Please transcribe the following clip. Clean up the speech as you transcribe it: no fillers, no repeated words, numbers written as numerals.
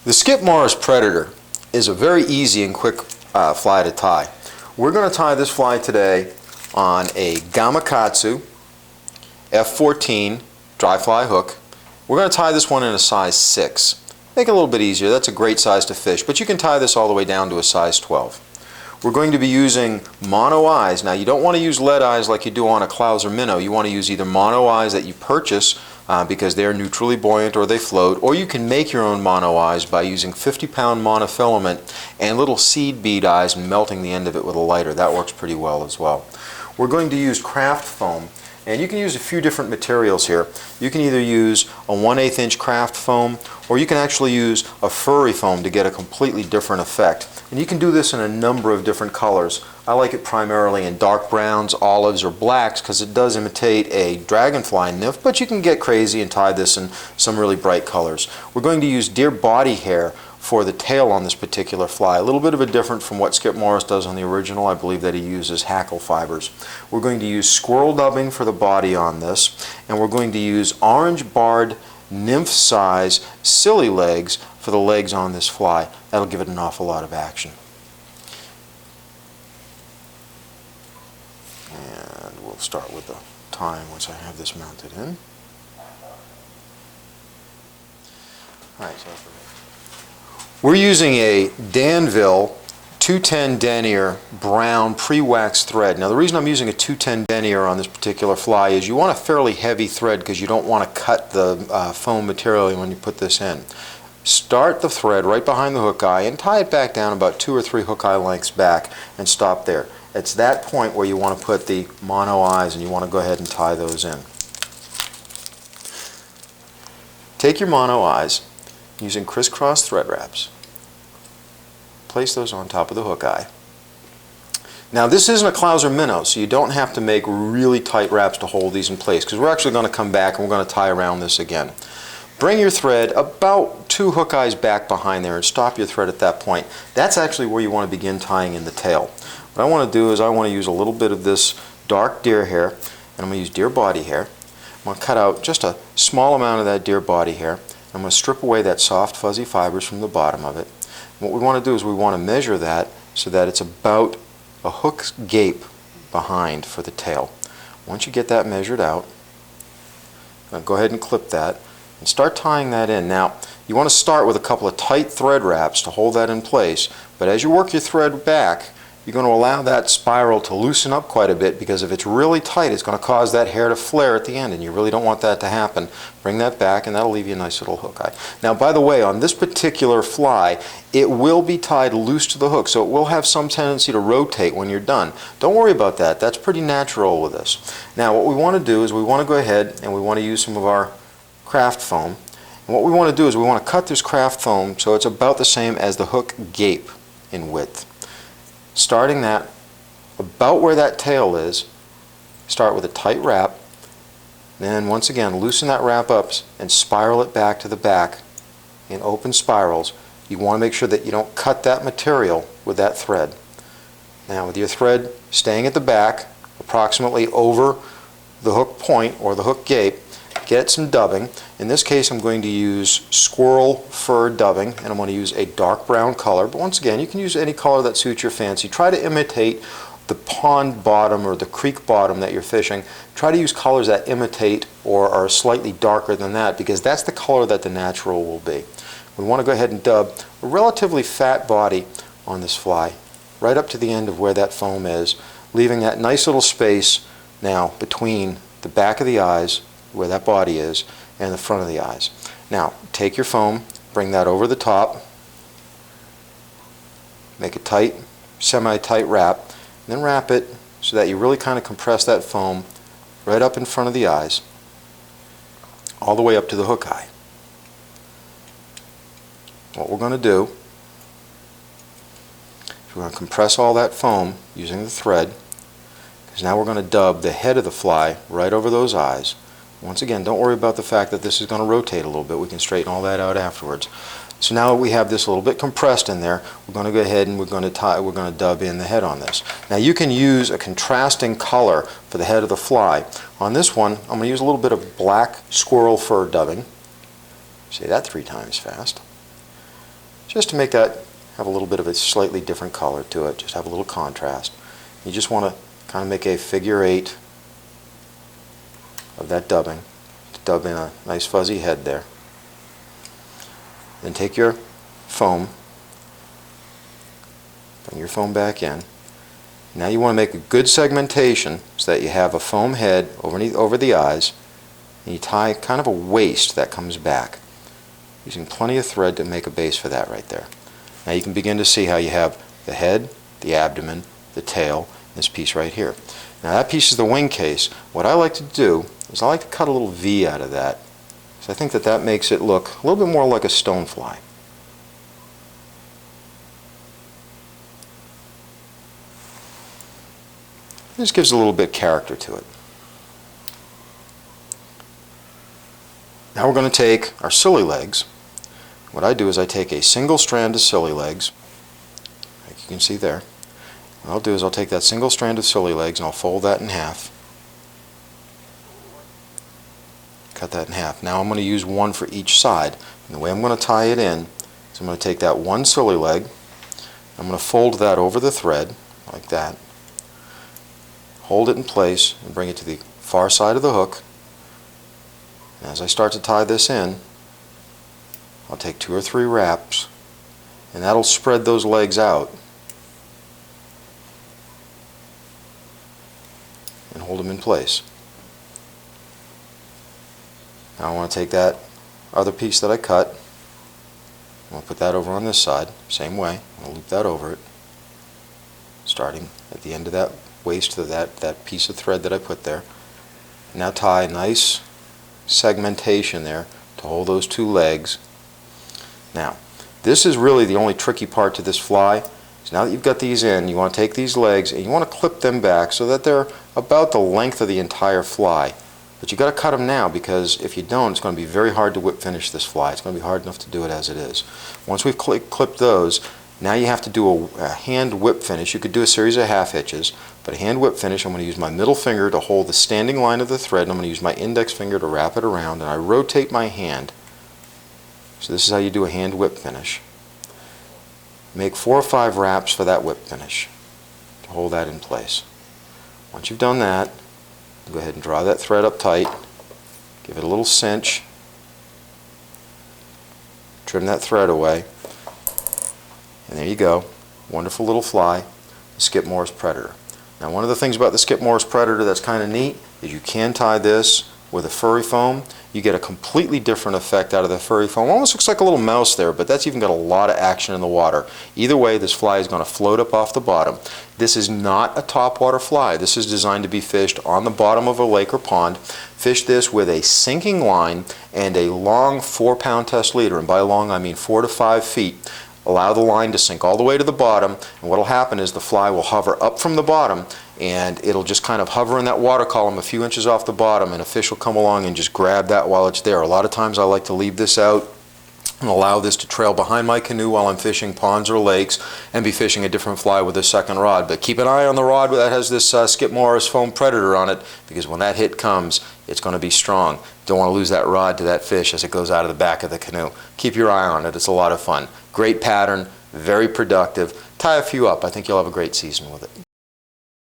The Skip Morris Predator is a very easy and quick fly to tie. We're going to tie this fly today on a Gamakatsu F14 dry fly hook. We're going to tie this one in a size 6. Make it a little bit easier. That's a great size to fish, but you can tie this all the way down to a size 12. We're going to be using mono eyes. Now, you don't want to use lead eyes like you do on a Clouser minnow. You want to use either mono eyes that you purchase because they're neutrally buoyant or they float, or you can make your own mono eyes by using 50-pound monofilament and little seed bead eyes and melting the end of it with a lighter. That works pretty well as well. We're going to use craft foam, and you can use a few different materials here. You can either use a 1/8 inch craft foam, or you can actually use a furry foam to get a completely different effect. And you can do this in a number of different colors. I like it primarily in dark browns, olives, or blacks because it does imitate a dragonfly nymph, but you can get crazy and tie this in some really bright colors. We're going to use deer body hair for the tail on this particular fly. A little bit of a different from what Skip Morris does on the original. I believe that he uses hackle fibers. We're going to use squirrel dubbing for the body on this, and we're going to use orange barred nymph size silly legs for the legs on this fly. That'll give it an awful lot of action. And we'll start with the tying once I have this mounted in. Alright, so we're using a Danville 210 denier brown pre-waxed thread. Now, the reason I'm using a 210 denier on this particular fly is you want a fairly heavy thread because you don't want to cut the foam material when you put this in. Start the thread right behind the hook eye and tie it back down about 2 or 3 hook eye lengths back and stop there. It's that point where you want to put the mono eyes and you want to go ahead and tie those in. Take your mono eyes using crisscross thread wraps. Place those on top of the hook eye. Now, this isn't a Clouser minnow, so you don't have to make really tight wraps to hold these in place because we're actually going to come back and we're going to tie around this again. Bring your thread about 2 hook eyes back behind there and stop your thread at that point. That's actually where you want to begin tying in the tail. What I want to do is I want to use a little bit of this dark deer hair, and I'm going to use deer body hair. I'm going to cut out just a small amount of that deer body hair. I'm going to strip away that soft fuzzy fibers from the bottom of it. What we want to do is we want to measure that so that it's about a hook's gape behind for the tail. Once you get that measured out, go ahead and clip that and start tying that in. Now, you want to start with a couple of tight thread wraps to hold that in place, but as you work your thread back, you're going to allow that spiral to loosen up quite a bit because if it's really tight, it's going to cause that hair to flare at the end, and you really don't want that to happen. Bring that back, and that'll leave you a nice little hook eye. Now, by the way, on this particular fly, it will be tied loose to the hook, so it will have some tendency to rotate when you're done. Don't worry about that. That's pretty natural with this. Now, what we want to do is we want to go ahead and we want to use some of our craft foam. And what we want to do is we want to cut this craft foam so it's about the same as the hook gape in width. Starting that about where that tail is, start with a tight wrap, then once again loosen that wrap up and spiral it back to the back in open spirals. You want to make sure that you don't cut that material with that thread. Now, with your thread staying at the back approximately over the hook point or the hook gape, get some dubbing. In this case, I'm going to use squirrel fur dubbing, and I'm going to use a dark brown color. But once again, you can use any color that suits your fancy. Try to imitate the pond bottom or the creek bottom that you're fishing. Try to use colors that imitate or are slightly darker than that because that's the color that the natural will be. We want to go ahead and dub a relatively fat body on this fly right up to the end of where that foam is, leaving that nice little space now between the back of the eyes where that body is and the front of the eyes. Now, take your foam, bring that over the top, make a tight, semi-tight wrap, and then wrap it so that you really kind of compress that foam right up in front of the eyes, all the way up to the hook eye. What we're going to do is we're going to compress all that foam using the thread, because now we're going to dub the head of the fly right over those eyes. Once again, don't worry about the fact that this is going to rotate a little bit. We can straighten all that out afterwards. So now that we have this a little bit compressed in there, we're going to go ahead and we're going to dub in the head on this. Now, you can use a contrasting color for the head of the fly. On this one, I'm going to use a little bit of black squirrel fur dubbing. Say that 3 times fast. just to make that have a little bit of a slightly different color to it, just have a little contrast. You just want to kind of make a figure 8 of that dubbing, to dub in a nice fuzzy head there. Then take your foam, bring your foam back in. Now you want to make a good segmentation so that you have a foam head over the eyes, and you tie kind of a waist that comes back, using plenty of thread to make a base for that right there. Now you can begin to see how you have the head, the abdomen, the tail, and this piece right here. Now that piece is the wing case. What I like to do is I like to cut a little V out of that, so I think that that makes it look a little bit more like a stonefly. This gives a little bit of character to it. Now we're going to take our silly legs. What I do is I take a single strand of silly legs, like you can see there. What I'll do is I'll take that single strand of silly legs and I'll fold that in half. Cut that in half. Now I'm going to use one for each side. And the way I'm going to tie it in is I'm going to take that one silly leg, I'm going to fold that over the thread like that, hold it in place and bring it to the far side of the hook. And as I start to tie this in, I'll take 2 or 3 wraps, and that'll spread those legs out and hold them in place. Now I want to take that other piece that I cut, I'm going to put that over on this side, same way. I'm going to loop that over it, starting at the end of that waist of that piece of thread that I put there. Now tie a nice segmentation there to hold those 2 legs. Now, this is really the only tricky part to this fly. So now that you've got these in, you want to take these legs and you want to clip them back so that they're about the length of the entire fly. But you've got to cut them now, because if you don't, it's going to be very hard to whip finish this fly. It's going to be hard enough to do it as it is. Once we've clipped those, now you have to do a hand whip finish. You could do a series of half hitches, but a hand whip finish, I'm going to use my middle finger to hold the standing line of the thread, and I'm going to use my index finger to wrap it around, and I rotate my hand. So this is how you do a hand whip finish. Make 4 or 5 wraps for that whip finish to hold that in place. Once you've done that, go ahead and draw that thread up tight, give it a little cinch, trim that thread away, and there you go. Wonderful little fly, the Skip Morris Predator. Now one of the things about the Skip Morris Predator that's kind of neat is you can tie this with a furry foam. You get a completely different effect out of the furry foam. Almost looks like a little mouse there, but that's even got a lot of action in the water. Either way, this fly is going to float up off the bottom. This is not a topwater fly. This is designed to be fished on the bottom of a lake or pond. Fish this with a sinking line and a long 4-pound test leader, and by long I mean 4 to 5 feet. Allow the line to sink all the way to the bottom, and what will happen is the fly will hover up from the bottom, and it'll just kind of hover in that water column a few inches off the bottom, and a fish will come along and just grab that while it's there. A lot of times I like to leave this out and allow this to trail behind my canoe while I'm fishing ponds or lakes and be fishing a different fly with a second rod. But keep an eye on the rod that has this Skip Morris Foam Predator on it, because when that hit comes, it's going to be strong. Don't want to lose that rod to that fish as it goes out of the back of the canoe. Keep your eye on it. It's a lot of fun. Great pattern, very productive. Tie a few up. I think you'll have a great season with it.